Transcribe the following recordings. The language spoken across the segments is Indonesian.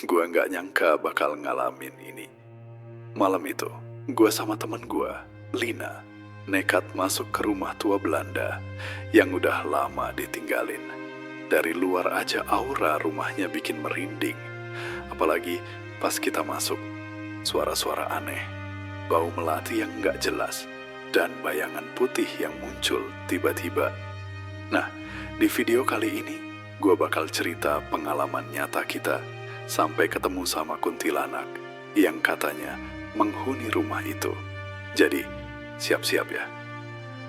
Gua nggak nyangka bakal ngalamin ini. Malam itu, gua sama temen gua, Lina, nekat masuk ke rumah tua Belanda yang udah lama ditinggalin. Dari luar aja aura rumahnya bikin merinding. Apalagi pas kita masuk, suara-suara aneh, bau melati yang nggak jelas, dan bayangan putih yang muncul tiba-tiba. Nah, di video kali ini, gua bakal cerita pengalaman nyata kita sampai ketemu sama kuntilanak yang katanya menghuni rumah itu. Jadi, siap-siap ya.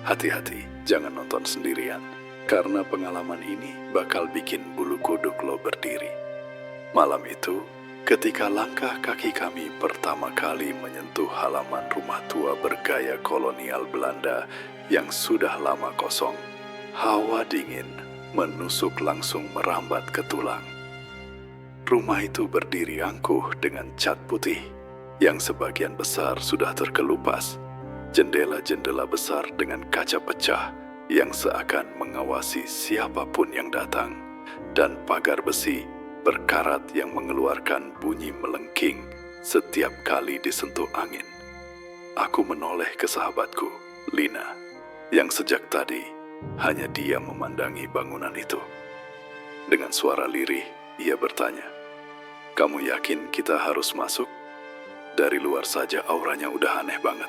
Hati-hati, jangan nonton sendirian, karena pengalaman ini bakal bikin bulu kuduk lo berdiri. Malam itu, ketika langkah kaki kami pertama kali menyentuh halaman rumah tua bergaya kolonial Belanda yang sudah lama kosong, hawa dingin menusuk langsung merambat ke tulang. Rumah itu berdiri angkuh dengan cat putih yang sebagian besar sudah terkelupas, jendela-jendela besar dengan kaca pecah yang seakan mengawasi siapapun yang datang, dan pagar besi berkarat yang mengeluarkan bunyi melengking setiap kali disentuh angin. Aku menoleh ke sahabatku, Lina, yang sejak tadi hanya diam memandangi bangunan itu. Dengan suara lirih, ia bertanya, "Kamu yakin kita harus masuk? Dari luar saja auranya udah aneh banget."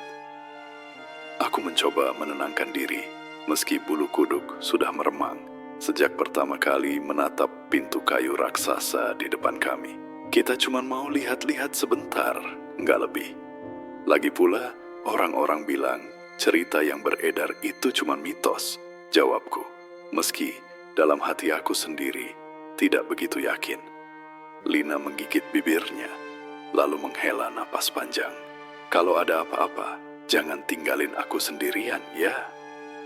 Aku mencoba menenangkan diri, meski bulu kuduk sudah meremang sejak pertama kali menatap pintu kayu raksasa di depan kami. Kita cuma mau lihat-lihat sebentar, nggak lebih. Lagi pula, orang-orang bilang cerita yang beredar itu cuma mitos, jawabku. Meski dalam hati aku sendiri tidak begitu yakin. Lina menggigit bibirnya, lalu menghela napas panjang. "Kalau ada apa-apa, jangan tinggalin aku sendirian ya."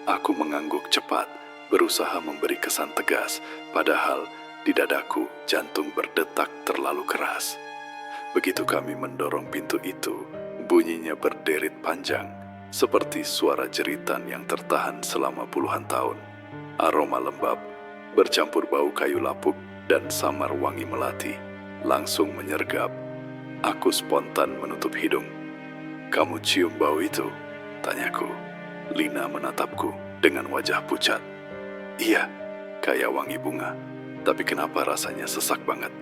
Aku mengangguk cepat, berusaha memberi kesan tegas, padahal di dadaku jantung berdetak terlalu keras. Begitu kami mendorong pintu itu, bunyinya berderit panjang, seperti suara jeritan yang tertahan selama puluhan tahun. Aroma lembab, bercampur bau kayu lapuk dan samar wangi melati, langsung menyergap. Aku spontan menutup hidung. "Kamu cium bau itu?" tanyaku. Lina menatapku dengan wajah pucat. "Iya, kayak wangi bunga, tapi kenapa rasanya sesak banget?"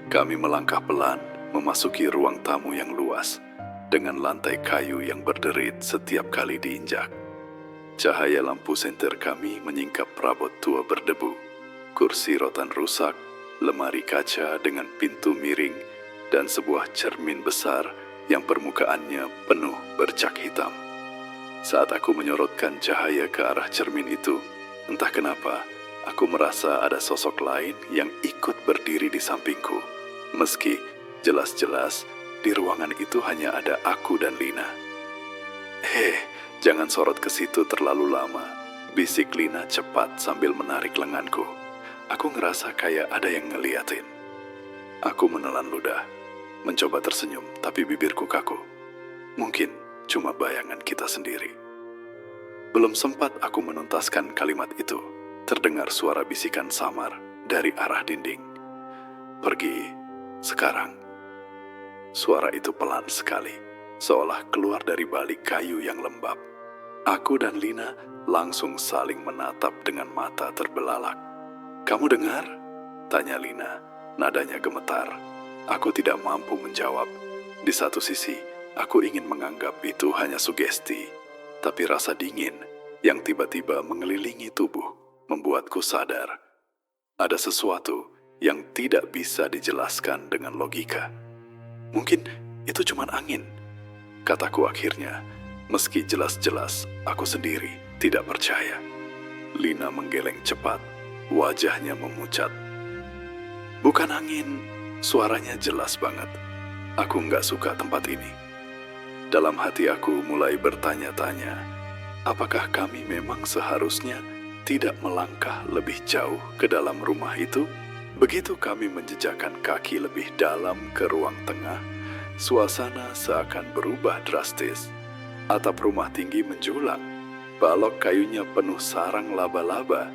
Kami melangkah pelan memasuki ruang tamu yang luas, dengan lantai kayu yang berderit setiap kali diinjak. Cahaya lampu senter kami menyingkap perabot tua berdebu, kursi rotan rusak, lemari kaca dengan pintu miring, dan sebuah cermin besar yang permukaannya penuh bercak hitam. Saat aku menyorotkan cahaya ke arah cermin itu, entah kenapa aku merasa ada sosok lain yang ikut berdiri di sampingku. Meski jelas-jelas di ruangan itu hanya ada aku dan Lina. Jangan sorot ke situ terlalu lama," bisik Lina cepat sambil menarik lenganku. Aku ngerasa kayak ada yang ngeliatin. Aku menelan ludah, mencoba tersenyum, tapi bibirku kaku. Mungkin cuma bayangan kita sendiri. Belum sempat aku menuntaskan kalimat itu, terdengar suara bisikan samar dari arah dinding. "Pergi sekarang." Suara itu pelan sekali, seolah keluar dari balik kayu yang lembab. Aku dan Lina langsung saling menatap dengan mata terbelalak. "Kamu dengar?" tanya Lina, nadanya gemetar. Aku tidak mampu menjawab. Di satu sisi, aku ingin menganggap itu hanya sugesti, tapi rasa dingin yang tiba-tiba mengelilingi tubuh membuatku sadar ada sesuatu yang tidak bisa dijelaskan dengan logika. "Mungkin itu cuma angin," kataku akhirnya, meski jelas-jelas aku sendiri tidak percaya. Lina menggeleng cepat, wajahnya memucat. "Bukan angin," suaranya jelas banget. "Aku nggak suka tempat ini." Dalam hati aku mulai bertanya-tanya, apakah kami memang seharusnya tidak melangkah lebih jauh ke dalam rumah itu? Begitu kami menjejakkan kaki lebih dalam ke ruang tengah, suasana seakan berubah drastis. Atap rumah tinggi menjulang, balok kayunya penuh sarang laba-laba,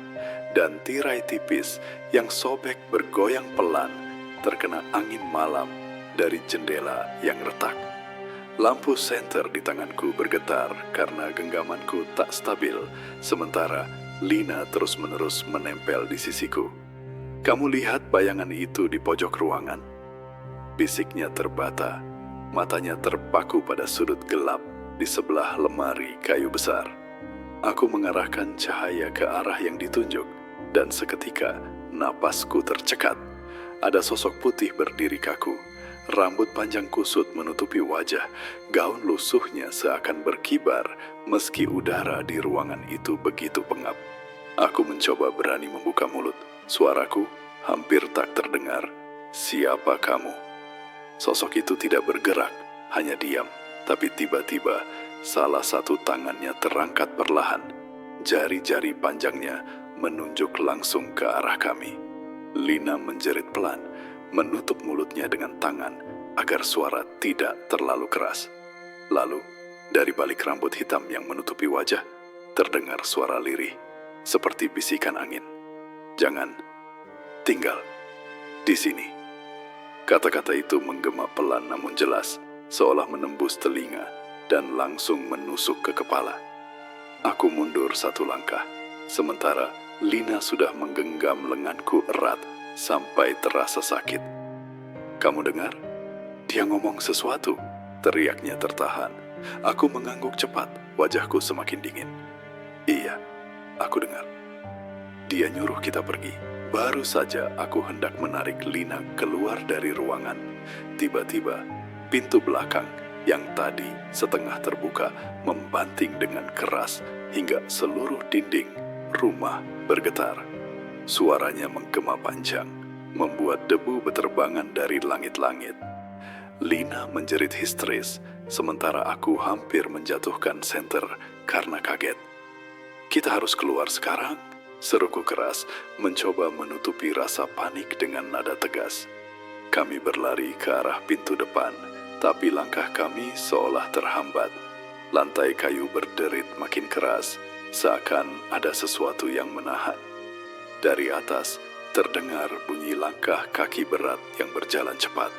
dan tirai tipis yang sobek bergoyang pelan terkena angin malam dari jendela yang retak. Lampu senter di tanganku bergetar karena genggamanku tak stabil, sementara Lina terus-menerus menempel di sisiku. "Kamu lihat bayangan itu di pojok ruangan?" Bisiknya terbata, matanya terpaku pada sudut gelap di sebelah lemari kayu besar. Aku mengarahkan cahaya ke arah yang ditunjuk, dan seketika napasku tercekat. Ada sosok putih berdiri kaku. Rambut panjang kusut menutupi wajah, gaun lusuhnya seakan berkibar meski udara di ruangan itu begitu pengap. Aku mencoba berani membuka mulut. Suaraku hampir tak terdengar. "Siapa kamu?" Sosok itu tidak bergerak, hanya diam. Tapi tiba-tiba salah satu tangannya terangkat perlahan. Jari-jari panjangnya menunjuk langsung ke arah kami. Lina menjerit pelan, menutup mulutnya dengan tangan agar suara tidak terlalu keras. Lalu, dari balik rambut hitam yang menutupi wajah, terdengar suara lirih, seperti bisikan angin. "Jangan tinggal di sini." Kata-kata itu menggema pelan namun jelas, seolah menembus telinga dan langsung menusuk ke kepala. Aku mundur satu langkah, sementara Lina sudah menggenggam lenganku erat sampai terasa sakit. "Kamu dengar? Dia ngomong sesuatu," teriaknya tertahan. Aku mengangguk cepat, wajahku semakin dingin. "Iya, aku dengar. Dia nyuruh kita pergi." Baru saja aku hendak menarik Lina keluar dari ruangan. Tiba-tiba, pintu belakang yang tadi setengah terbuka membanting dengan keras hingga seluruh dinding rumah bergetar. Suaranya menggema panjang, membuat debu beterbangan dari langit-langit. Lina menjerit histeris, sementara aku hampir menjatuhkan senter karena kaget. "Kita harus keluar sekarang," seruku keras, mencoba menutupi rasa panik dengan nada tegas. Kami berlari ke arah pintu depan, tapi langkah kami seolah terhambat. Lantai kayu berderit makin keras, seakan ada sesuatu yang menahan. Dari atas, terdengar bunyi langkah kaki berat yang berjalan cepat.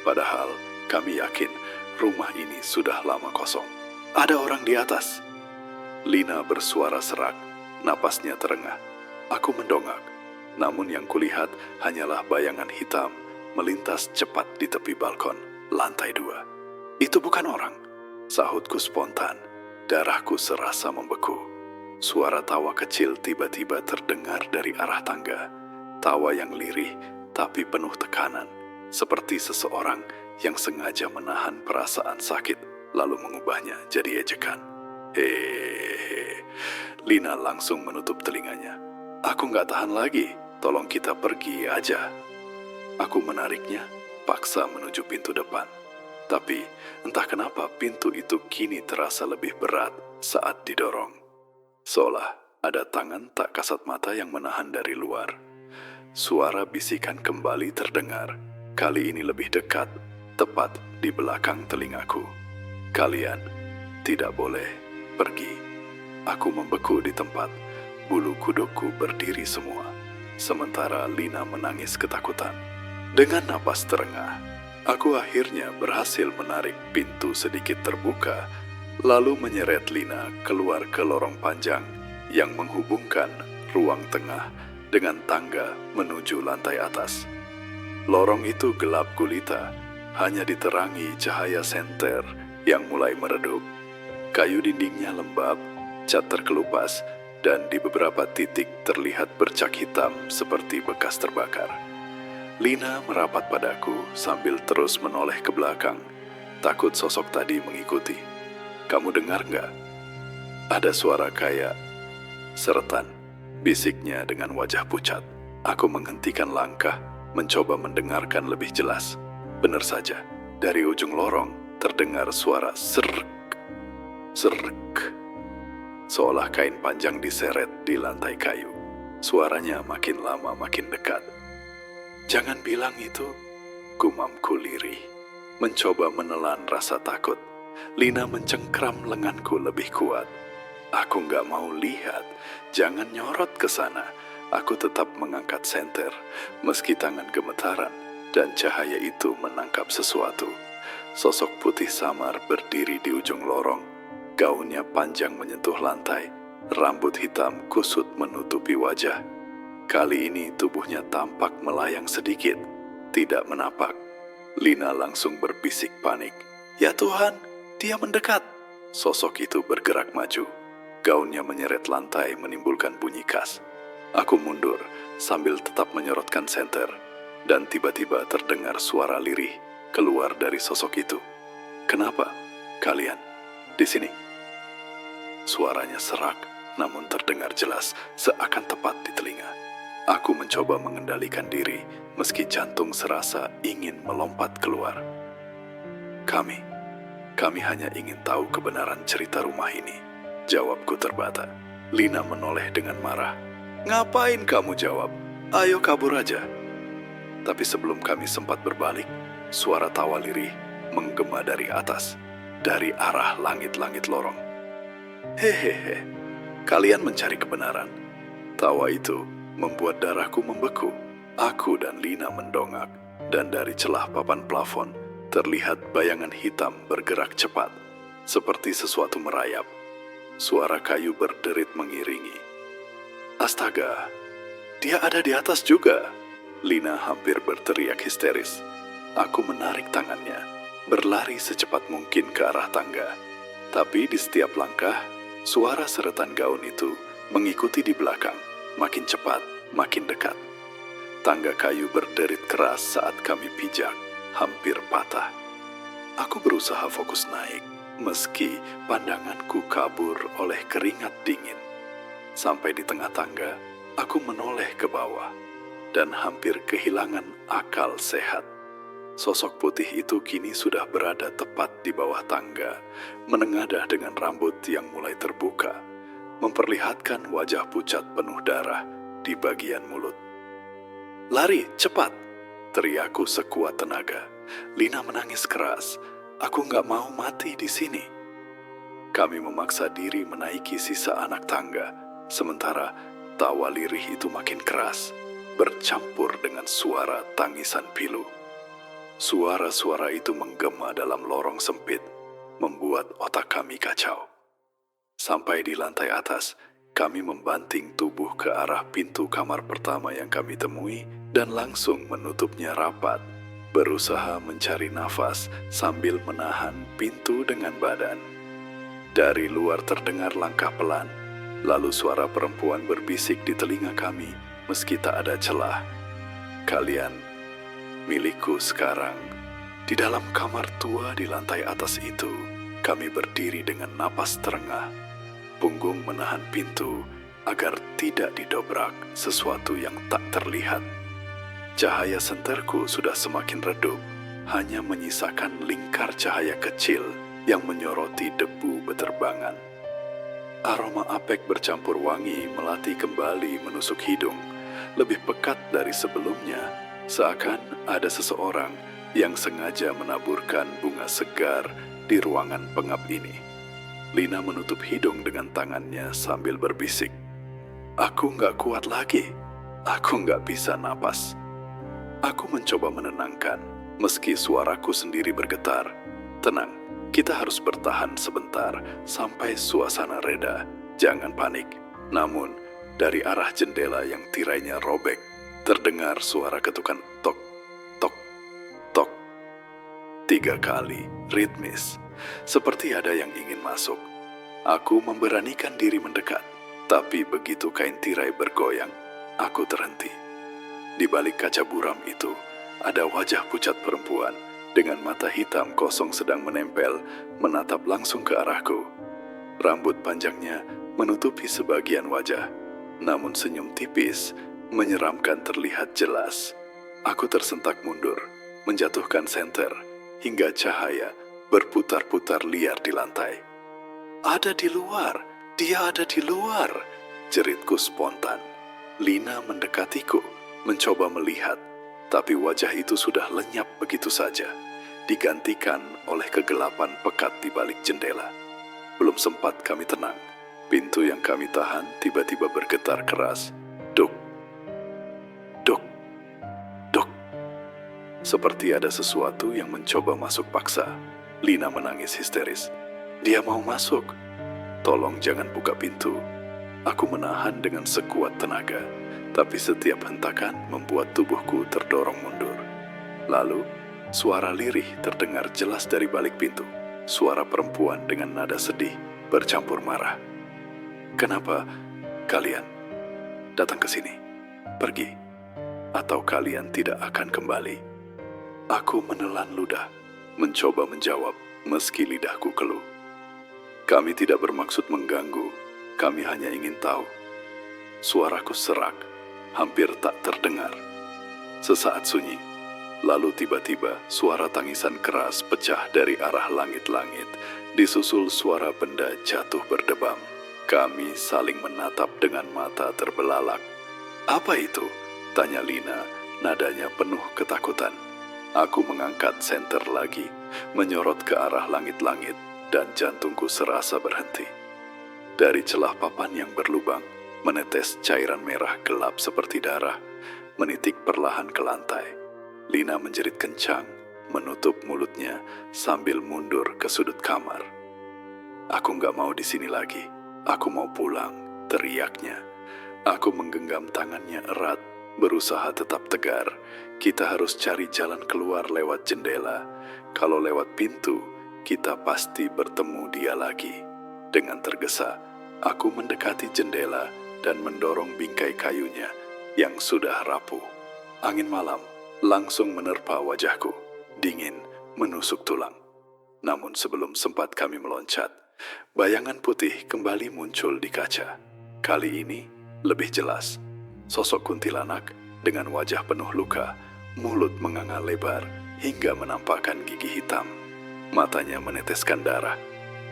Padahal, kami yakin rumah ini sudah lama kosong. "Ada orang di atas!" Lina bersuara serak, napasnya terengah. Aku mendongak, namun yang kulihat hanyalah bayangan hitam melintas cepat di tepi balkon, lantai 2. "Itu bukan orang," sahutku spontan. Darahku serasa membeku. Suara tawa kecil tiba-tiba terdengar dari arah tangga. Tawa yang lirih tapi penuh tekanan, seperti seseorang yang sengaja menahan perasaan sakit lalu mengubahnya jadi ejekan. "Hehehe." Lina langsung menutup telinganya. "Aku nggak tahan lagi, tolong kita pergi aja." Aku menariknya, paksa menuju pintu depan. Tapi entah kenapa pintu itu kini terasa lebih berat saat didorong. Seolah ada tangan tak kasat mata yang menahan dari luar. Suara bisikan kembali terdengar, kali ini lebih dekat, tepat di belakang telingaku. "Kalian tidak boleh pergi." Aku membeku di tempat, bulu kudukku berdiri semua, sementara Lina menangis ketakutan. Dengan napas terengah, aku akhirnya berhasil menarik pintu sedikit terbuka, lalu menyeret Lina keluar ke lorong panjang yang menghubungkan ruang tengah dengan tangga menuju lantai atas. Lorong itu gelap gulita, hanya diterangi cahaya senter yang mulai meredup. Kayu dindingnya lembab, cat terkelupas, dan di beberapa titik terlihat bercak hitam seperti bekas terbakar. Lina merapat padaku sambil terus menoleh ke belakang, takut sosok tadi mengikuti. "Kamu dengar nggak? Ada suara kayak seretan," bisiknya dengan wajah pucat. Aku menghentikan langkah, mencoba mendengarkan lebih jelas. Benar saja, dari ujung lorong terdengar suara serk, serk. Seolah kain panjang diseret di lantai kayu. Suaranya makin lama makin dekat. "Jangan bilang itu," gumamku lirih, mencoba menelan rasa takut. Lina mencengkram lenganku lebih kuat. "Aku nggak mau lihat, jangan nyorot ke sana." Aku tetap mengangkat senter, meski tangan gemetaran. dan cahaya itu menangkap sesuatu. Sosok putih samar berdiri di ujung lorong. Gaunnya panjang menyentuh lantai. Rambut hitam kusut menutupi wajah. Kali ini tubuhnya tampak melayang sedikit, tidak menapak. Lina langsung berbisik panik. "Ya Tuhan, dia mendekat!" Sosok itu bergerak maju. Gaunnya menyeret lantai menimbulkan bunyi khas. Aku mundur sambil tetap menyorotkan senter. Dan tiba-tiba terdengar suara lirih keluar dari sosok itu. "Kenapa kalian di sini?" Suaranya serak, namun terdengar jelas, seakan tepat di telinga. Aku mencoba mengendalikan diri, meski jantung serasa ingin melompat keluar. Kami hanya ingin tahu kebenaran cerita rumah ini," jawabku terbata. Lina menoleh dengan marah. "Ngapain kamu jawab? Ayo kabur aja." Tapi sebelum kami sempat berbalik, suara tawa lirih menggema dari atas, dari arah langit-langit lorong. "Hehehe, kalian mencari kebenaran." Tawa itu membuat darahku membeku. Aku dan Lina mendongak, dan dari celah papan plafon terlihat bayangan hitam bergerak cepat, seperti sesuatu merayap. Suara kayu berderit mengiringi. "Astaga, dia ada di atas juga!" Lina hampir berteriak histeris. Aku menarik tangannya, berlari secepat mungkin ke arah tangga. Tapi di setiap langkah, suara seretan gaun itu mengikuti di belakang, makin cepat, makin dekat. Tangga kayu berderit keras saat kami pijak, hampir patah. Aku berusaha fokus naik, meski pandanganku kabur oleh keringat dingin. Sampai di tengah tangga, aku menoleh ke bawah, dan hampir kehilangan akal sehat. Sosok putih itu kini sudah berada tepat di bawah tangga, menengadah dengan rambut yang mulai terbuka, memperlihatkan wajah pucat penuh darah di bagian mulut. "Lari, cepat!" teriakku sekuat tenaga. Lina menangis keras. "Aku nggak mau mati di sini." Kami memaksa diri menaiki sisa anak tangga, sementara tawa lirih itu makin keras, bercampur dengan suara tangisan pilu. Suara-suara itu menggema dalam lorong sempit, membuat otak kami kacau. Sampai di lantai atas, kami membanting tubuh ke arah pintu kamar pertama yang kami temui dan langsung menutupnya rapat, berusaha mencari nafas sambil menahan pintu dengan badan. Dari luar terdengar langkah pelan, lalu suara perempuan berbisik di telinga kami meski tak ada celah. "Kalian milikku sekarang." Di dalam kamar tua di lantai atas itu, kami berdiri dengan napas terengah. Punggung menahan pintu agar tidak didobrak sesuatu yang tak terlihat. Cahaya senterku sudah semakin redup, hanya menyisakan lingkar cahaya kecil yang menyoroti debu beterbangan. Aroma apek bercampur wangi melati kembali menusuk hidung, lebih pekat dari sebelumnya, seakan ada seseorang yang sengaja menaburkan bunga segar di ruangan pengap ini. Lina menutup hidung dengan tangannya sambil berbisik. "Aku nggak kuat lagi. Aku nggak bisa napas." Aku mencoba menenangkan, meski suaraku sendiri bergetar. "Tenang, kita harus bertahan sebentar sampai suasana reda. Jangan panik." Namun, dari arah jendela yang tirainya robek, terdengar suara ketukan tok, tok, tok. 3 kali, ritmis. Seperti ada yang ingin masuk. Aku memberanikan diri mendekat, tapi begitu kain tirai bergoyang, aku terhenti. Di balik kaca buram itu, ada wajah pucat perempuan dengan mata hitam kosong sedang menempel, menatap langsung ke arahku. Rambut panjangnya menutupi sebagian wajah, namun senyum tipis menyeramkan terlihat jelas. Aku tersentak mundur, menjatuhkan senter, hingga cahaya berputar-putar liar di lantai. "Ada di luar, dia ada di luar," jeritku spontan. Lina mendekatiku, mencoba melihat, tapi wajah itu sudah lenyap begitu saja, digantikan oleh kegelapan pekat di balik jendela. Belum sempat kami tenang, pintu yang kami tahan tiba-tiba bergetar keras. Duk, duk, duk. seperti ada sesuatu yang mencoba masuk paksa. Lina menangis histeris. Dia mau masuk. Tolong jangan buka pintu. Aku menahan dengan sekuat tenaga, tapi setiap hentakan membuat tubuhku terdorong mundur. Lalu, suara lirih terdengar jelas dari balik pintu. Suara perempuan dengan nada sedih bercampur marah. Kenapa kalian datang ke sini? Pergi, atau kalian tidak akan kembali. Aku menelan ludah, mencoba menjawab meski lidahku keluh. Kami tidak bermaksud mengganggu, kami hanya ingin tahu. Suaraku serak, hampir tak terdengar. Sesaat sunyi, lalu tiba-tiba suara tangisan keras pecah dari arah langit-langit, disusul suara benda jatuh berdebam. Kami saling menatap dengan mata terbelalak. Apa itu? Tanya Lina, nadanya penuh ketakutan. Aku mengangkat senter lagi, menyorot ke arah langit-langit, dan jantungku serasa berhenti. Dari celah papan yang berlubang, menetes cairan merah gelap seperti darah, menitik perlahan ke lantai. Lina menjerit kencang, menutup mulutnya sambil mundur ke sudut kamar. Aku nggak mau di sini lagi. Aku mau pulang, teriaknya. Aku menggenggam tangannya erat, berusaha tetap tegar. Kita harus cari jalan keluar lewat jendela. Kalau lewat pintu, kita pasti bertemu dia lagi. Dengan tergesa, aku mendekati jendela dan mendorong bingkai kayunya yang sudah rapuh. Angin malam langsung menerpa wajahku, dingin menusuk tulang. Namun sebelum sempat kami meloncat, bayangan putih kembali muncul di kaca. Kali ini lebih jelas. Sosok kuntilanak dengan wajah penuh luka, mulut menganga lebar hingga menampakkan gigi hitam. Matanya meneteskan darah.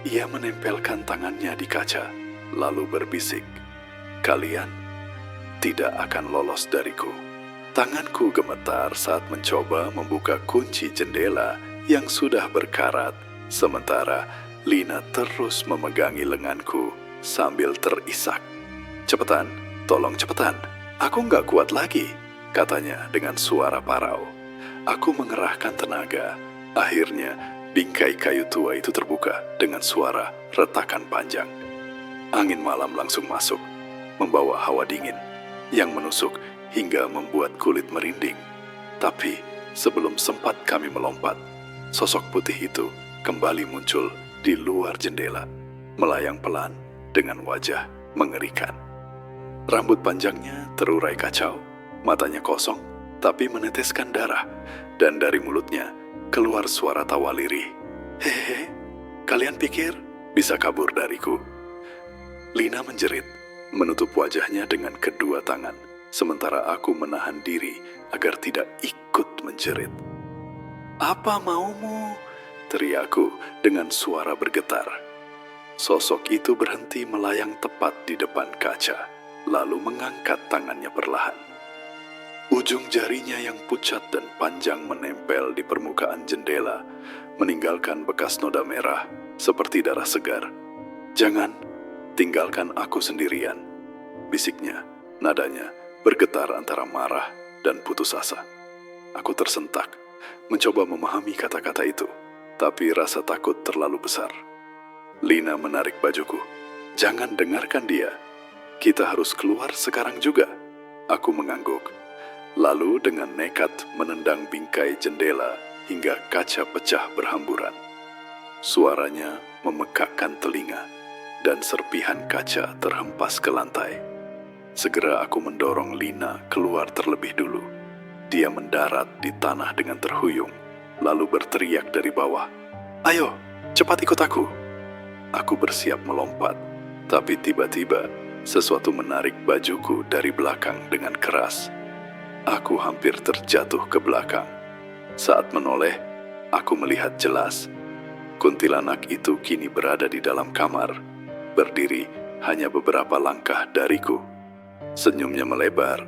Ia menempelkan tangannya di kaca, lalu berbisik, "Kalian tidak akan lolos dariku." Tanganku gemetar saat mencoba membuka kunci jendela yang sudah berkarat, sementara Lina terus memegangi lenganku sambil terisak. "Cepetan, tolong cepetan, aku nggak kuat lagi," katanya dengan suara parau. Aku mengerahkan tenaga. Akhirnya, bingkai kayu tua itu terbuka dengan suara retakan panjang. Angin malam langsung masuk, membawa hawa dingin yang menusuk hingga membuat kulit merinding. Tapi sebelum sempat kami melompat, sosok putih itu kembali muncul di luar jendela, melayang pelan dengan wajah mengerikan. Rambut panjangnya terurai kacau, matanya kosong tapi meneteskan darah, dan dari mulutnya keluar suara tawa lirih. "Hehehe, kalian pikir bisa kabur dariku?" Lina menjerit, menutup wajahnya dengan kedua tangan, sementara aku menahan diri agar tidak ikut menjerit. "Apa maumu?" teriakku dengan suara bergetar. Sosok itu berhenti melayang tepat di depan kaca, lalu mengangkat tangannya perlahan. Ujung jarinya yang pucat dan panjang menempel di permukaan jendela, meninggalkan bekas noda merah seperti darah segar. "Jangan, tinggalkan aku sendirian," bisiknya, nadanya bergetar antara marah dan putus asa. Aku tersentak, mencoba memahami kata-kata itu, tapi rasa takut terlalu besar. Lina menarik bajuku. "Jangan dengarkan dia. Kita harus keluar sekarang juga." Aku mengangguk, lalu dengan nekat menendang bingkai jendela hingga kaca pecah berhamburan. Suaranya memekakkan telinga, dan serpihan kaca terhempas ke lantai. Segera aku mendorong Lina keluar terlebih dulu. Dia mendarat di tanah dengan terhuyung, lalu berteriak dari bawah, "Ayo, cepat ikut aku." Aku bersiap melompat, tapi tiba-tiba sesuatu menarik bajuku dari belakang dengan keras. Aku hampir terjatuh ke belakang. Saat menoleh, aku melihat jelas. Kuntilanak itu kini berada di dalam kamar, berdiri hanya beberapa langkah dariku. Senyumnya melebar,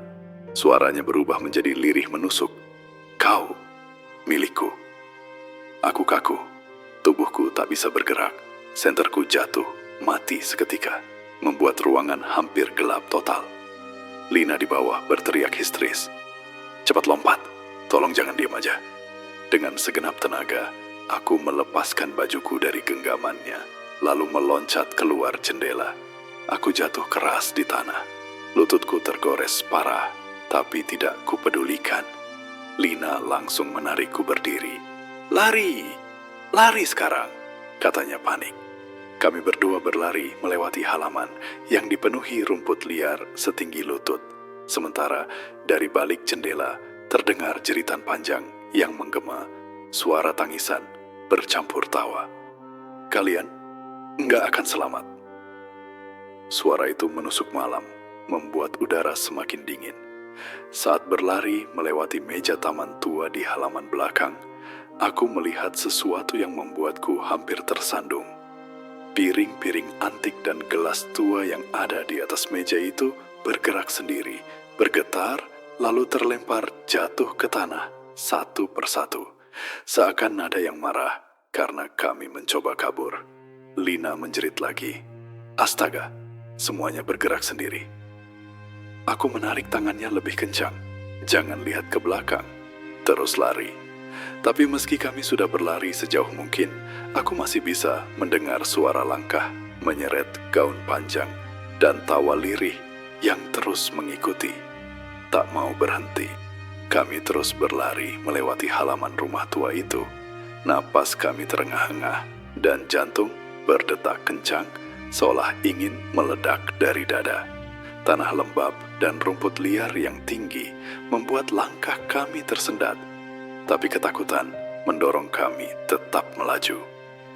suaranya berubah menjadi lirih menusuk. "Kau, milikku." Aku kaku, tubuhku tak bisa bergerak. Senterku jatuh, mati seketika, membuat ruangan hampir gelap total. Lina di bawah berteriak histeris, "Cepat lompat, tolong jangan diam aja." Dengan segenap tenaga, aku melepaskan bajuku dari genggamannya, lalu meloncat keluar jendela. Aku jatuh keras di tanah. Lututku tergores parah, tapi tidak kupedulikan. Lina langsung menarikku berdiri. "Lari! Lari sekarang!" katanya panik. Kami berdua berlari melewati halaman yang dipenuhi rumput liar setinggi lutut. Sementara dari balik jendela terdengar jeritan panjang yang menggema, suara tangisan bercampur tawa. "Kalian nggak akan selamat." Suara itu menusuk malam, membuat udara semakin dingin. Saat berlari melewati meja taman tua di halaman belakang, aku melihat sesuatu yang membuatku hampir tersandung. Piring-piring antik dan gelas tua yang ada di atas meja itu bergerak sendiri, bergetar, lalu terlempar jatuh ke tanah satu persatu. Seakan ada yang marah karena kami mencoba kabur. Lina menjerit lagi. Astaga, semuanya bergerak sendiri. Aku menarik tangannya lebih kencang. Jangan lihat ke belakang. Terus lari. Tapi meski kami sudah berlari sejauh mungkin, aku masih bisa mendengar suara langkah menyeret gaun panjang dan tawa lirih yang terus mengikuti. Tak mau berhenti, kami terus berlari melewati halaman rumah tua itu. Napas kami terengah-engah dan jantung berdetak kencang seolah ingin meledak dari dada. Tanah lembab dan rumput liar yang tinggi membuat langkah kami tersendat. Tapi ketakutan mendorong kami tetap melaju.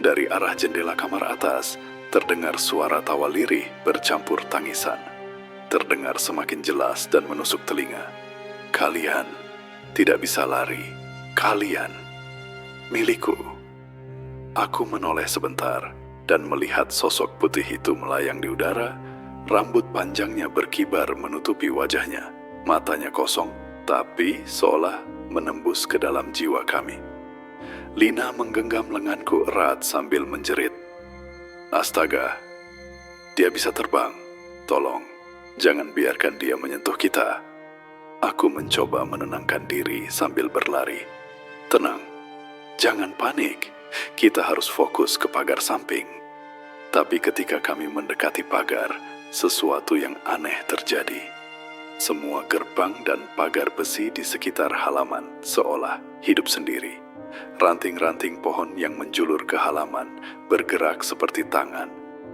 Dari arah jendela kamar atas, terdengar suara tawa lirih bercampur tangisan. Terdengar semakin jelas dan menusuk telinga. "Kalian tidak bisa lari. Kalian milikku." Aku menoleh sebentar dan melihat sosok putih itu melayang di udara. Rambut panjangnya berkibar menutupi wajahnya. Matanya kosong, tapi seolah menembus ke dalam jiwa kami. Lina menggenggam lenganku erat sambil menjerit. "Astaga, dia bisa terbang. Tolong, jangan biarkan dia menyentuh kita." Aku mencoba menenangkan diri sambil berlari. "Tenang, jangan panik. Kita harus fokus ke pagar samping." Tapi ketika kami mendekati pagar, sesuatu yang aneh terjadi. Semua gerbang dan pagar besi di sekitar halaman seolah hidup sendiri. Ranting-ranting pohon yang menjulur ke halaman bergerak seperti tangan,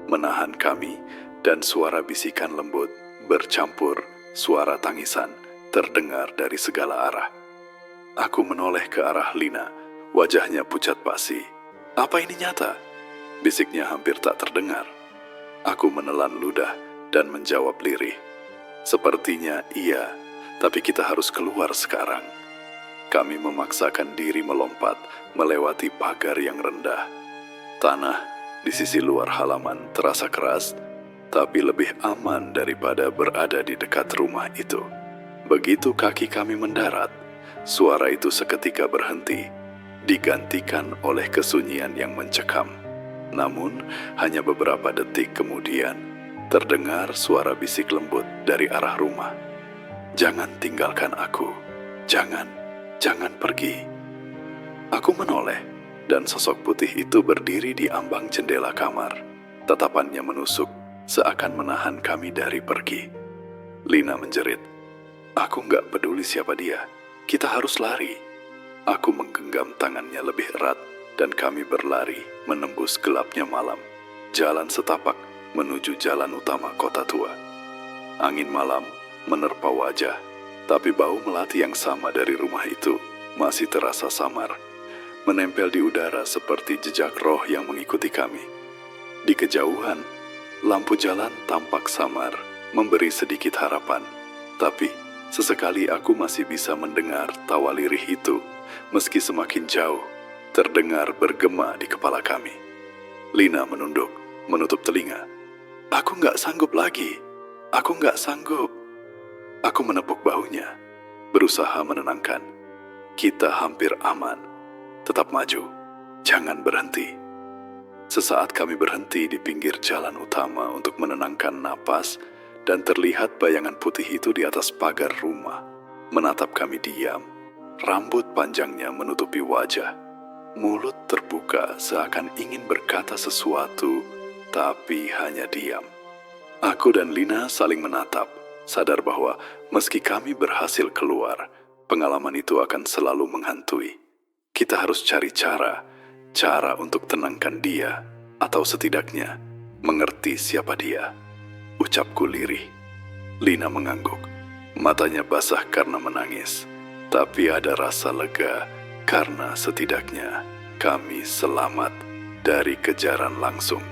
menahan kami, dan suara bisikan lembut bercampur suara tangisan terdengar dari segala arah. Aku menoleh ke arah Lina, wajahnya pucat pasi. "Apa ini nyata?" bisiknya hampir tak terdengar. Aku menelan ludah dan menjawab lirih. "Sepertinya iya, tapi kita harus keluar sekarang." Kami memaksakan diri melompat melewati pagar yang rendah. Tanah di sisi luar halaman terasa keras, tapi lebih aman daripada berada di dekat rumah itu. Begitu kaki kami mendarat, suara itu seketika berhenti, digantikan oleh kesunyian yang mencekam. Namun, hanya beberapa detik kemudian, terdengar suara bisik lembut dari arah rumah. "Jangan tinggalkan aku. Jangan pergi." Aku menoleh, dan sosok putih itu berdiri di ambang jendela kamar. Tatapannya menusuk, seakan menahan kami dari pergi. Lina menjerit. "Aku nggak peduli siapa dia. Kita harus lari." Aku menggenggam tangannya lebih erat, dan kami berlari menembus gelapnya malam. Jalan setapak menuju jalan utama kota tua. Angin malam menerpa wajah, tapi bau melati yang sama dari rumah itu masih terasa samar, menempel di udara seperti jejak roh yang mengikuti kami. Di kejauhan, lampu jalan tampak samar, memberi sedikit harapan. Tapi sesekali aku masih bisa mendengar tawa lirih itu, meski semakin jauh, terdengar bergema di kepala kami. Lina menunduk, menutup telinga. "Aku nggak sanggup lagi. Aku nggak sanggup." Aku menepuk bahunya, berusaha menenangkan. "Kita hampir aman. Tetap maju. Jangan berhenti." Sesaat kami berhenti di pinggir jalan utama untuk menenangkan napas, dan terlihat bayangan putih itu di atas pagar rumah, menatap kami diam. Rambut panjangnya menutupi wajah. Mulut terbuka seakan ingin berkata sesuatu, tapi hanya diam. Aku dan Lina saling menatap, sadar bahwa meski kami berhasil keluar, pengalaman itu akan selalu menghantui. Kita harus cari cara untuk tenangkan dia, atau setidaknya mengerti siapa dia. Ucapku lirih. Lina mengangguk. Matanya basah karena menangis, tapi ada rasa lega karena setidaknya kami selamat dari kejaran langsung.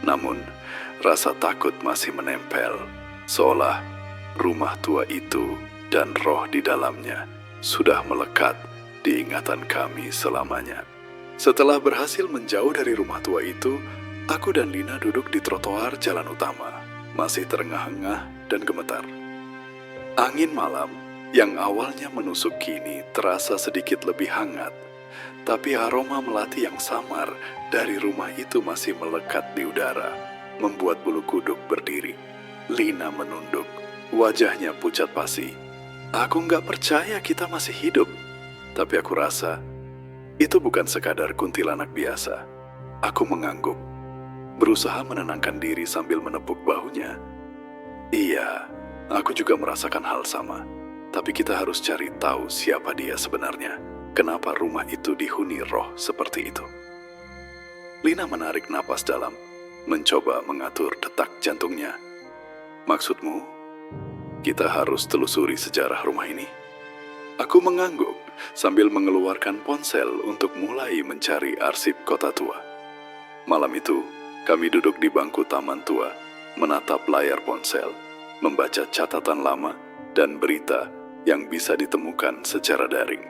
Namun, rasa takut masih menempel, seolah rumah tua itu dan roh di dalamnya sudah melekat di ingatan kami selamanya. Setelah berhasil menjauh dari rumah tua itu, aku dan Lina duduk di trotoar jalan utama, masih terengah-engah dan gemetar. Angin malam yang awalnya menusuk kini terasa sedikit lebih hangat, tapi aroma melati yang samar dari rumah itu masih melekat di udara, membuat bulu kuduk berdiri. Lina menunduk, wajahnya pucat pasi. Aku nggak percaya kita masih hidup, tapi aku rasa itu bukan sekadar kuntilanak biasa. Aku mengangguk, berusaha menenangkan diri sambil menepuk bahunya. Iya, aku juga merasakan hal sama. Tapi kita harus cari tahu siapa dia sebenarnya. Kenapa rumah itu dihuni roh seperti itu? Lina menarik napas dalam, mencoba mengatur detak jantungnya. Maksudmu, kita harus telusuri sejarah rumah ini? Aku mengangguk sambil mengeluarkan ponsel untuk mulai mencari arsip kota tua. Malam itu, kami duduk di bangku taman tua, menatap layar ponsel, membaca catatan lama dan berita yang bisa ditemukan secara daring.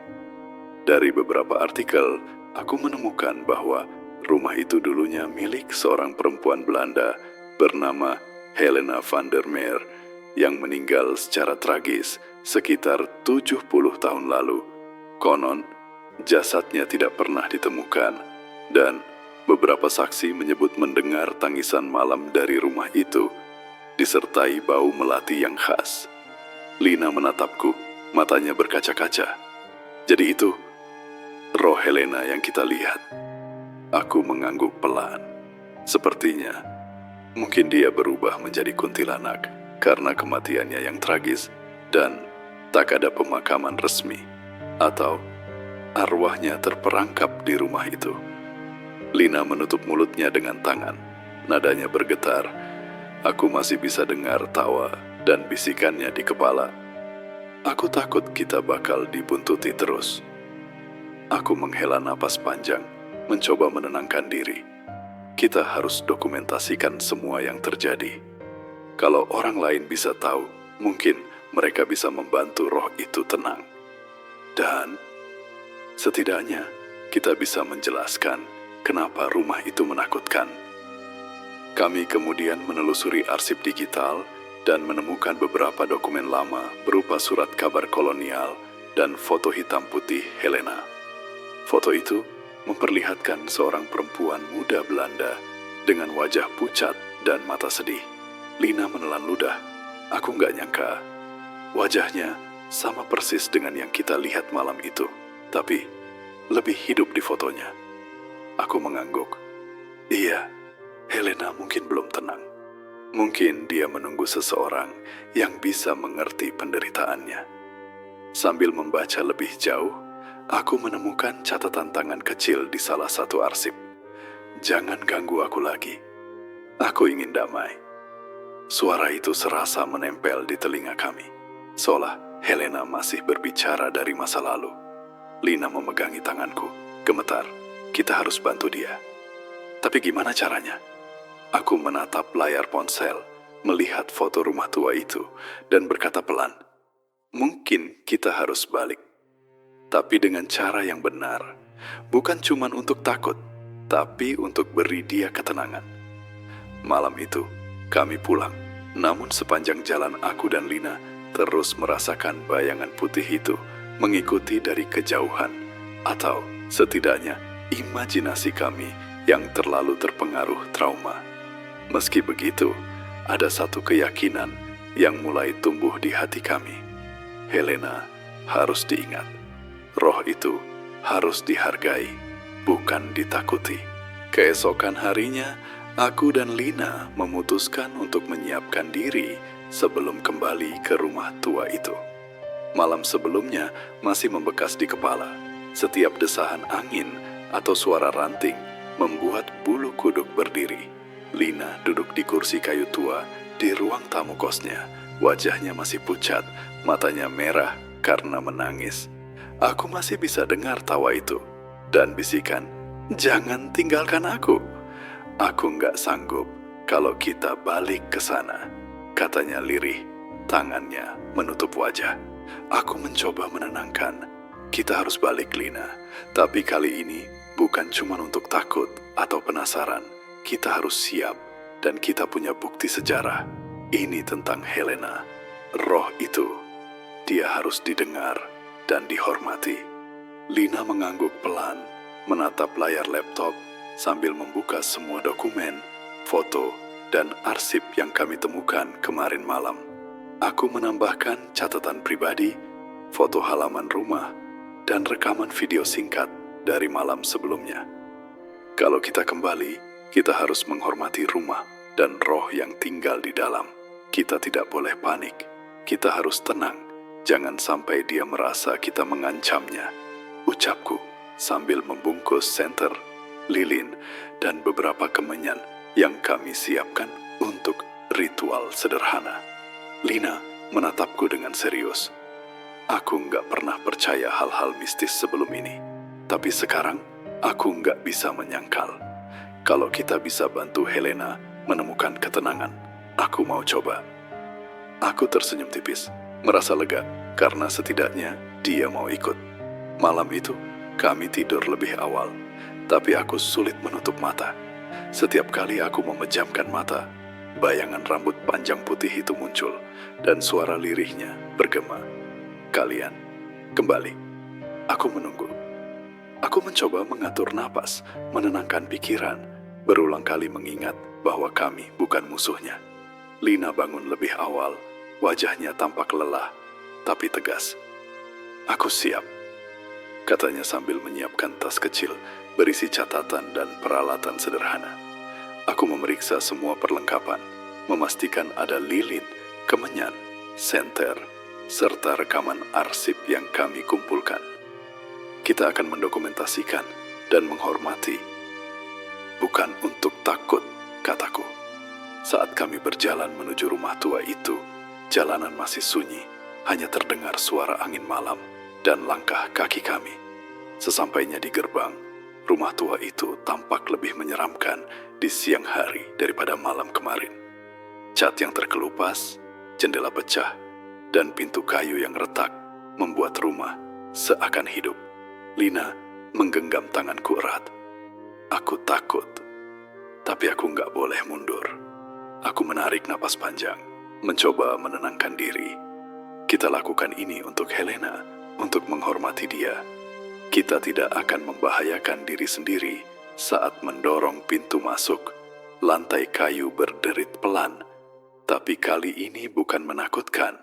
Dari beberapa artikel, aku menemukan bahwa rumah itu dulunya milik seorang perempuan Belanda bernama Helena van der Meer yang meninggal secara tragis sekitar 70 tahun lalu. Konon, jasadnya tidak pernah ditemukan dan beberapa saksi menyebut mendengar tangisan malam dari rumah itu disertai bau melati yang khas. Lina menatapku, matanya berkaca-kaca. Jadi itu roh Helena yang kita lihat. Aku mengangguk pelan. Sepertinya mungkin dia berubah menjadi kuntilanak karena kematiannya yang tragis dan tak ada pemakaman resmi, atau arwahnya terperangkap di rumah itu. Lina menutup mulutnya dengan tangan. Nadanya bergetar. Aku masih bisa dengar tawa dan bisikannya di kepala. Aku takut kita bakal dibuntuti terus. Aku menghela napas panjang, mencoba menenangkan diri. Kita harus dokumentasikan semua yang terjadi. Kalau orang lain bisa tahu, mungkin mereka bisa membantu roh itu tenang. Dan setidaknya kita bisa menjelaskan kenapa rumah itu menakutkan. Kami kemudian menelusuri arsip digital dan menemukan beberapa dokumen lama berupa surat kabar kolonial dan foto hitam putih Helena. Foto itu memperlihatkan seorang perempuan muda Belanda dengan wajah pucat dan mata sedih. Lina menelan ludah. Aku nggak nyangka wajahnya sama persis dengan yang kita lihat malam itu, tapi lebih hidup di fotonya. Aku mengangguk. Iya, Helena mungkin belum tenang. Mungkin dia menunggu seseorang yang bisa mengerti penderitaannya. Sambil membaca lebih jauh, aku menemukan catatan tangan kecil di salah satu arsip. Jangan ganggu aku lagi. Aku ingin damai. Suara itu serasa menempel di telinga kami, seolah Helena masih berbicara dari masa lalu. Lina memegangi tanganku, gemetar. Kita harus bantu dia. Tapi gimana caranya? Aku menatap layar ponsel, melihat foto rumah tua itu, dan berkata pelan, mungkin kita harus balik. Tapi dengan cara yang benar, bukan cuma untuk takut, tapi untuk beri dia ketenangan. Malam itu, kami pulang, namun sepanjang jalan aku dan Lina terus merasakan bayangan putih itu mengikuti dari kejauhan, atau setidaknya imajinasi kami yang terlalu terpengaruh trauma. Meski begitu, ada satu keyakinan yang mulai tumbuh di hati kami. Helena harus diingat. Roh itu harus dihargai, bukan ditakuti. Keesokan harinya, aku dan Lina memutuskan untuk menyiapkan diri sebelum kembali ke rumah tua itu. Malam sebelumnya masih membekas di kepala. Setiap desahan angin atau suara ranting membuat bulu kuduk berdiri. Lina duduk di kursi kayu tua di ruang tamu kosnya. Wajahnya masih pucat, matanya merah karena menangis. Aku masih bisa dengar tawa itu dan bisikan, "Jangan tinggalkan aku. Aku nggak sanggup kalau kita balik ke sana," katanya lirih, tangannya menutup wajah. Aku mencoba menenangkan. Kita harus balik, Lina. Tapi kali ini bukan cuma untuk takut atau penasaran. Kita harus siap dan kita punya bukti sejarah. Ini tentang Helena. Roh itu, dia harus didengar dan dihormati. Lina mengangguk pelan, menatap layar laptop sambil membuka semua dokumen, foto, dan arsip yang kami temukan kemarin malam. Aku menambahkan catatan pribadi, foto halaman rumah, dan rekaman video singkat dari malam sebelumnya. Kalau kita kembali, kita harus menghormati rumah dan roh yang tinggal di dalam. Kita tidak boleh panik. Kita harus tenang. Jangan sampai dia merasa kita mengancamnya, ucapku sambil membungkus senter, lilin, dan beberapa kemenyan yang kami siapkan untuk ritual sederhana. Lina menatapku dengan serius. Aku nggak pernah percaya hal-hal mistis sebelum ini. Tapi sekarang, aku nggak bisa menyangkal. Kalau kita bisa bantu Helena menemukan ketenangan, aku mau coba. Aku tersenyum tipis, merasa lega karena setidaknya dia mau ikut. Malam itu, kami tidur lebih awal, tapi aku sulit menutup mata. Setiap kali aku memejamkan mata, bayangan rambut panjang putih itu muncul, dan suara lirihnya bergema. Kalian kembali. Aku menunggu. Aku mencoba mengatur napas, menenangkan pikiran, berulang kali mengingat bahwa kami bukan musuhnya. Lina bangun lebih awal, wajahnya tampak lelah, tapi tegas. "Aku siap," katanya sambil menyiapkan tas kecil berisi catatan dan peralatan sederhana. Aku memeriksa semua perlengkapan, memastikan ada lilin, kemenyan, senter, serta rekaman arsip yang kami kumpulkan. Kita akan mendokumentasikan dan menghormati. Bukan untuk takut, kataku. Saat kami berjalan menuju rumah tua itu, jalanan masih sunyi, hanya terdengar suara angin malam dan langkah kaki kami. Sesampainya di gerbang, rumah tua itu tampak lebih menyeramkan di siang hari daripada malam kemarin. Cat yang terkelupas, jendela pecah, dan pintu kayu yang retak membuat rumah seakan hidup. Lina menggenggam tanganku erat. Aku takut, tapi aku nggak boleh mundur. Aku menarik napas panjang, mencoba menenangkan diri. Kita lakukan ini untuk Helena, untuk menghormati dia. Kita tidak akan membahayakan diri sendiri saat mendorong pintu masuk. Lantai kayu berderit pelan, tapi kali ini bukan menakutkan,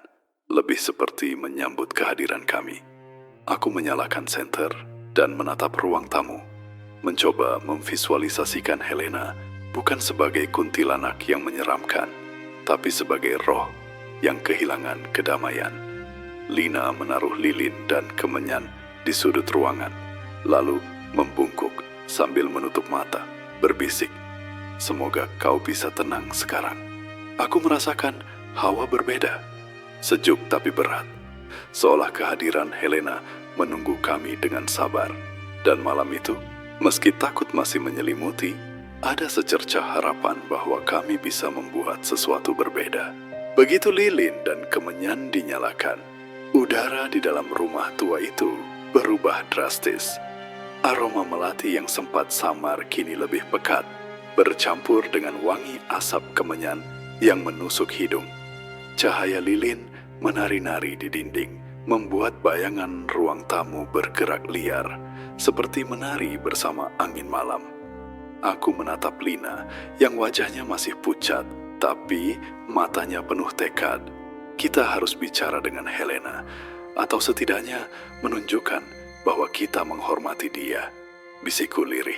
lebih seperti menyambut kehadiran kami. Aku menyalakan senter dan menatap ruang tamu, mencoba memvisualisasikan Helena bukan sebagai kuntilanak yang menyeramkan, tapi sebagai roh yang kehilangan kedamaian. Lina menaruh lilin dan kemenyan di sudut ruangan, lalu membungkuk sambil menutup mata, berbisik, "Semoga kau bisa tenang sekarang." Aku merasakan hawa berbeda, sejuk tapi berat, seolah kehadiran Helena menunggu kami dengan sabar. Dan malam itu, meski takut masih menyelimuti, ada secercah harapan bahwa kami bisa membuat sesuatu berbeda. Begitu lilin dan kemenyan dinyalakan, udara di dalam rumah tua itu berubah drastis. Aroma melati yang sempat samar kini lebih pekat, bercampur dengan wangi asap kemenyan yang menusuk hidung. Cahaya lilin menari-nari di dinding, membuat bayangan ruang tamu bergerak liar, seperti menari bersama angin malam. Aku menatap Lina yang wajahnya masih pucat, tapi matanya penuh tekad. Kita harus bicara dengan Helena, atau setidaknya menunjukkan bahwa kita menghormati dia, bisikku lirih.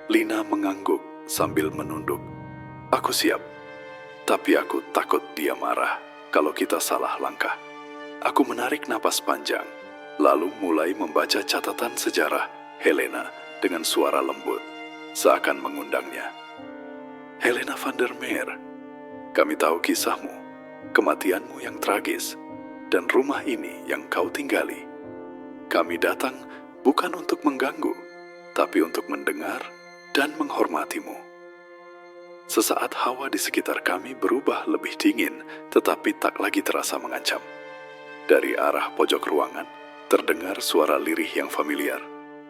Lina mengangguk sambil menunduk. Aku siap, tapi aku takut dia marah kalau kita salah langkah. Aku menarik napas panjang, lalu mulai membaca catatan sejarah Helena dengan suara lembut, seakan mengundangnya. Helena van der Meer, kami tahu kisahmu, kematianmu yang tragis, dan rumah ini yang kau tinggali. Kami datang bukan untuk mengganggu, tapi untuk mendengar dan menghormatimu. Sesaat hawa di sekitar kami berubah lebih dingin, tetapi tak lagi terasa mengancam. Dari arah pojok ruangan, terdengar suara lirih yang familiar,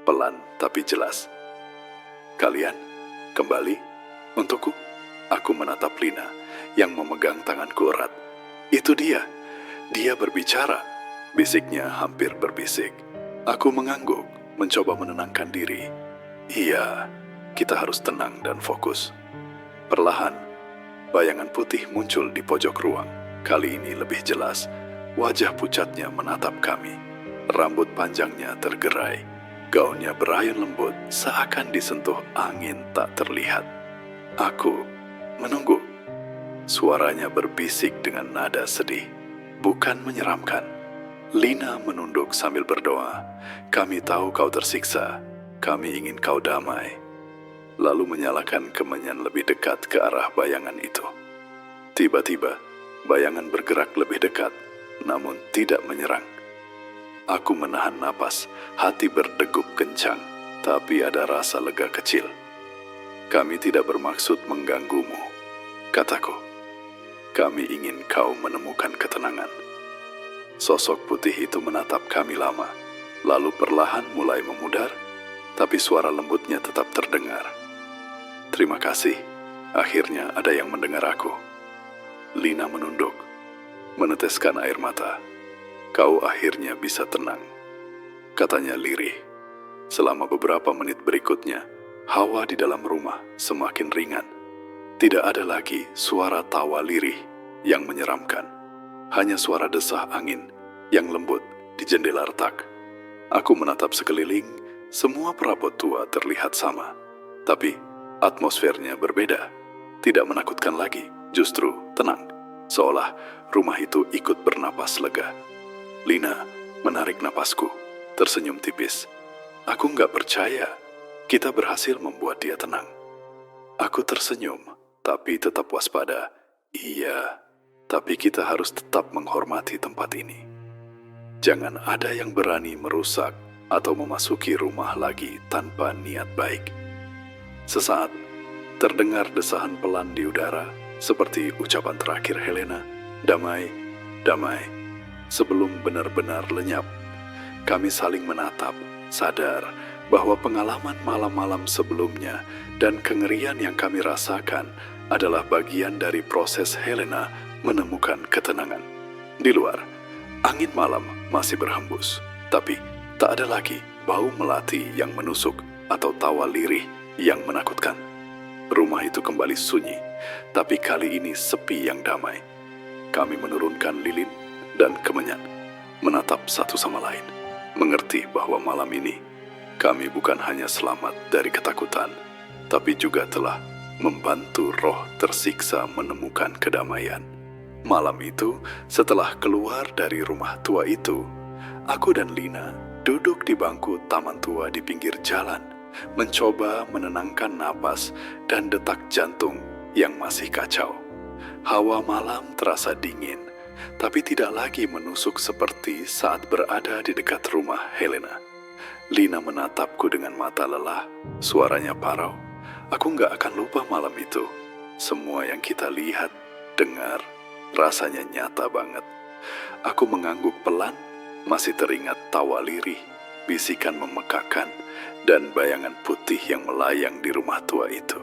pelan tapi jelas. Kalian, kembali, untukku. Aku menatap Lina yang memegang tanganku erat. Itu dia berbicara, bisiknya hampir berbisik. Aku mengangguk, mencoba menenangkan diri. Iya, kita harus tenang dan fokus. Perlahan, bayangan putih muncul di pojok ruang. Kali ini lebih jelas, wajah pucatnya menatap kami. Rambut panjangnya tergerai, gaunnya berayun lembut seakan disentuh angin tak terlihat. Aku menunggu. Suaranya berbisik dengan nada sedih, bukan menyeramkan. Lina menunduk sambil berdoa. Kami tahu kau tersiksa, kami ingin kau damai. Lalu menyalakan kemenyan lebih dekat ke arah bayangan itu. Tiba-tiba, bayangan bergerak lebih dekat, namun tidak menyerang. Aku menahan napas, hati berdegup kencang, tapi ada rasa lega kecil. Kami tidak bermaksud mengganggumu, kataku. Kami ingin kau menemukan ketenangan. Sosok putih itu menatap kami lama, lalu perlahan mulai memudar, tapi suara lembutnya tetap terdengar. Terima kasih, akhirnya ada yang mendengar aku. Lina menunduk, meneteskan air mata. Kau akhirnya bisa tenang, katanya lirih. Selama beberapa menit berikutnya, hawa di dalam rumah semakin ringan. Tidak ada lagi suara tawa lirih yang menyeramkan. Hanya suara desah angin yang lembut di jendela retak. Aku menatap sekeliling, semua perabot tua terlihat sama. Tapi atmosfernya berbeda, tidak menakutkan lagi, justru tenang, seolah rumah itu ikut bernapas lega. Lina menarik napasku, tersenyum tipis. Aku nggak percaya kita berhasil membuat dia tenang. Aku tersenyum, tapi tetap waspada. Iya, tapi kita harus tetap menghormati tempat ini. Jangan ada yang berani merusak atau memasuki rumah lagi tanpa niat baik. Sesaat, terdengar desahan pelan di udara, seperti ucapan terakhir Helena, damai, damai. Sebelum benar-benar lenyap, kami saling menatap, sadar bahwa pengalaman malam-malam sebelumnya dan kengerian yang kami rasakan adalah bagian dari proses Helena menemukan ketenangan. Di luar, angin malam masih berhembus, tapi tak ada lagi bau melati yang menusuk atau tawa lirih yang menakutkan. Rumah itu kembali sunyi, tapi kali ini sepi yang damai. Kami menurunkan lilin dan kemenyan, menatap satu sama lain, mengerti bahwa malam ini kami bukan hanya selamat dari ketakutan, tapi juga telah membantu roh tersiksa menemukan kedamaian. Malam itu, setelah keluar dari rumah tua itu, aku dan Lina duduk di bangku taman tua di pinggir jalan, mencoba menenangkan napas dan detak jantung yang masih kacau. Hawa malam terasa dingin, tapi tidak lagi menusuk seperti saat berada di dekat rumah Helena. Lina menatapku dengan mata lelah, suaranya parau. Aku nggak akan lupa malam itu. Semua yang kita lihat, dengar, rasanya nyata banget. Aku mengangguk pelan, masih teringat tawa lirih, bisikan memekakan, dan bayangan putih yang melayang di rumah tua itu.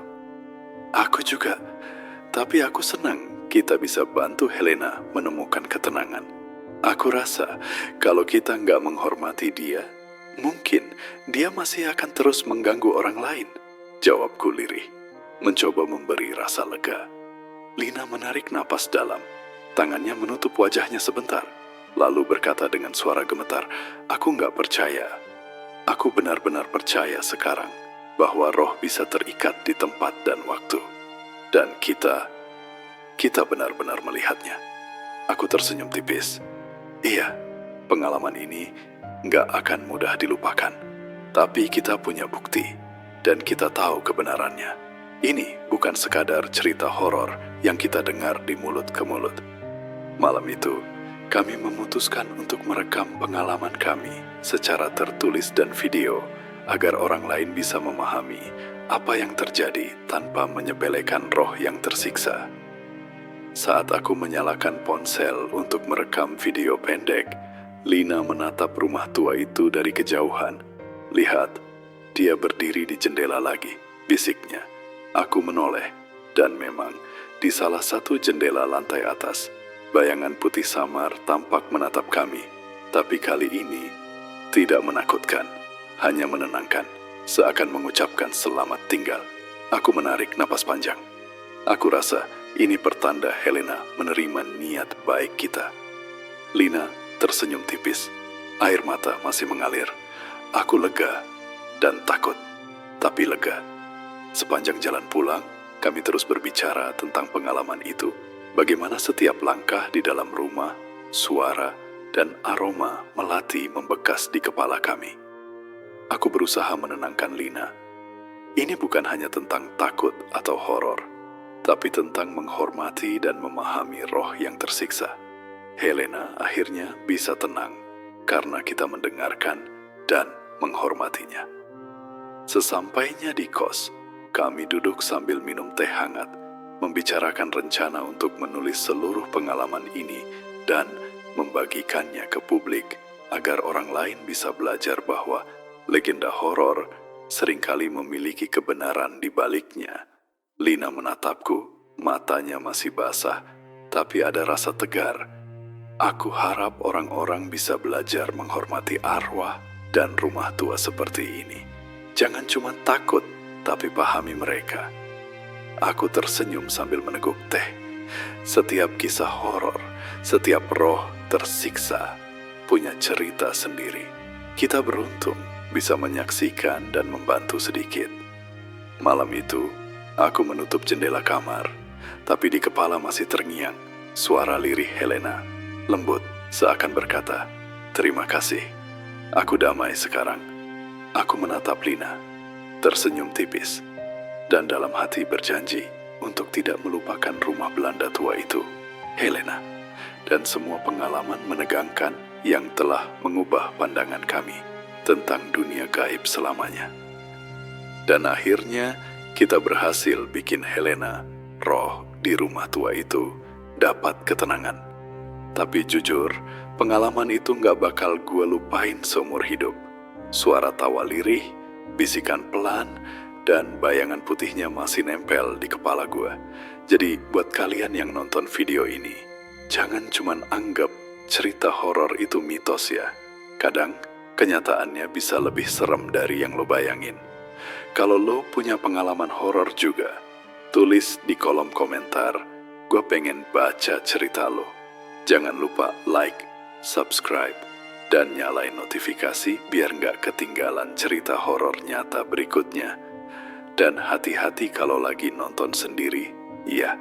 Aku juga, tapi aku senang kita bisa bantu Helena menemukan ketenangan. Aku rasa kalau kita nggak menghormati dia, mungkin dia masih akan terus mengganggu orang lain. Jawabku lirih, mencoba memberi rasa lega. Lina menarik napas dalam, tangannya menutup wajahnya sebentar. lalu berkata dengan suara gemetar, "Aku nggak percaya. Aku benar-benar percaya sekarang bahwa roh bisa terikat di tempat dan waktu. Dan kita benar-benar melihatnya." Aku tersenyum tipis. Iya, pengalaman ini nggak akan mudah dilupakan. Tapi kita punya bukti, dan kita tahu kebenarannya. Ini bukan sekadar cerita horor yang kita dengar di mulut ke mulut. Malam itu, kami memutuskan untuk merekam pengalaman kami secara tertulis dan video agar orang lain bisa memahami apa yang terjadi tanpa menyepelekan roh yang tersiksa. Saat aku menyalakan ponsel untuk merekam video pendek, Lina menatap rumah tua itu dari kejauhan. "Lihat, dia berdiri di jendela lagi," bisiknya. Aku menoleh, dan memang di salah satu jendela lantai atas, bayangan putih samar tampak menatap kami. Tapi kali ini tidak menakutkan, hanya menenangkan, seakan mengucapkan selamat tinggal. Aku menarik napas panjang. Aku rasa ini pertanda Helena menerima niat baik kita. Lina tersenyum tipis. Air mata masih mengalir. Aku lega dan takut, tapi lega. Sepanjang jalan pulang, kami terus berbicara tentang pengalaman itu. Bagaimana setiap langkah di dalam rumah, suara, dan aroma melati membekas di kepala kami. Aku berusaha menenangkan Lina. Ini bukan hanya tentang takut atau horor, tapi tentang menghormati dan memahami roh yang tersiksa. Helena akhirnya bisa tenang karena kita mendengarkan dan menghormatinya. Sesampainya di kos, kami duduk sambil minum teh hangat, membicarakan rencana untuk menulis seluruh pengalaman ini dan membagikannya ke publik agar orang lain bisa belajar bahwa legenda horor seringkali memiliki kebenaran di baliknya. Lina menatapku, matanya masih basah, tapi ada rasa tegar. Aku harap orang-orang bisa belajar menghormati arwah dan rumah tua seperti ini. Jangan cuma takut, tapi pahami mereka. Aku tersenyum sambil meneguk teh. Setiap kisah horor, setiap roh tersiksa punya cerita sendiri. Kita beruntung bisa menyaksikan dan membantu sedikit. Malam itu, aku menutup jendela kamar, tapi di kepala masih terngiang suara lirih Helena, lembut seakan berkata, "Terima kasih, aku damai sekarang." Aku menatap Lina, tersenyum tipis, dan dalam hati berjanji untuk tidak melupakan rumah Belanda tua itu, Helena, dan semua pengalaman menegangkan yang telah mengubah pandangan kami tentang dunia gaib selamanya. Dan akhirnya kita berhasil bikin Helena, roh di rumah tua itu, dapat ketenangan. Tapi jujur, pengalaman itu gak bakal gue lupain seumur hidup. Suara tawa lirih, bisikan pelan, dan bayangan putihnya masih nempel di kepala gue. Jadi buat kalian yang nonton video ini, jangan cuman anggap cerita horor itu mitos ya. Kadang kenyataannya bisa lebih serem dari yang lo bayangin. Kalau lo punya pengalaman horor juga, tulis di kolom komentar. Gue pengen baca cerita lo. Jangan lupa like, subscribe, dan nyalain notifikasi biar nggak ketinggalan cerita horor nyata berikutnya. Dan hati-hati kalau lagi nonton sendiri, ya.